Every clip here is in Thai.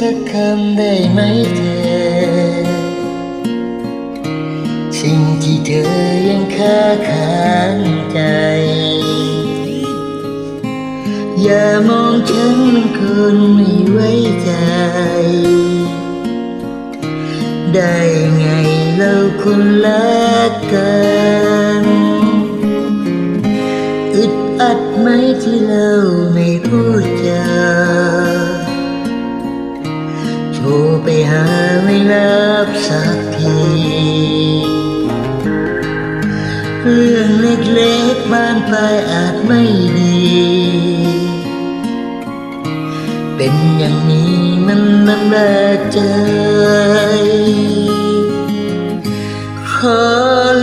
สักคำได้ไหมเธอสิ่งที่เธอยังค้างใจอย่ามองฉันเป็นคนไม่ไว้ใจได้ไงเราคนรักกันอึดอัดไหมที่เราไม่พูดจาโทรไปหาไม่รับสักทีเรื่องเล็กๆบานปลายอาจไม่ดีเป็นอย่างนี้มันลำบากใจขอ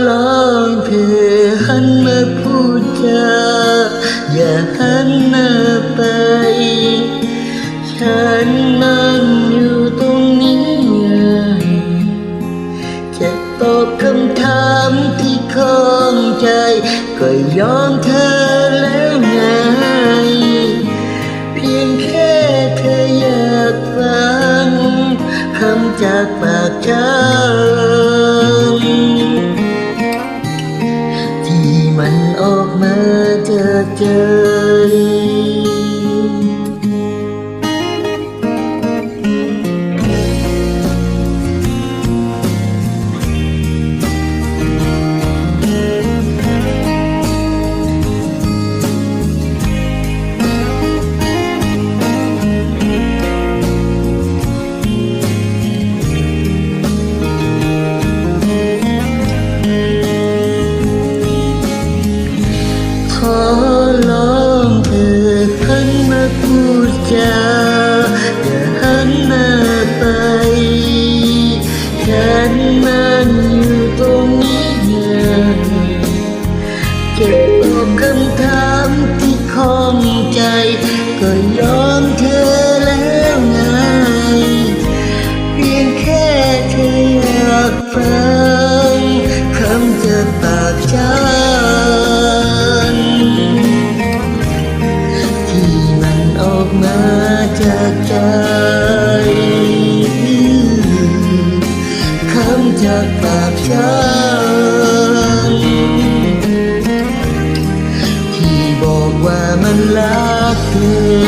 ร้องเธอหันมาพูดจาอย่าหันหน้าไปฉันนั่งอยู่ตรงนี้ไงจะตอบคำถามที่ข้องใจก็ยอมเธอแล้วไงเพียงแค่เธออยากฟังคำจากปากฉันที่มันออกมาจากใจขอร้องเธอหันมาพูดจาอย่าหันหน้าไปฉันนั่งอยู่ตรงนี้ไงเก็บตอบคำถามที่ข้องใจก็ยอมเธอแล้วไงเพียงแค่เธออยากฟังคำจากปากฉันออกมาจากใจคำจากปากฉันที่บอกว่ามันรักเธอ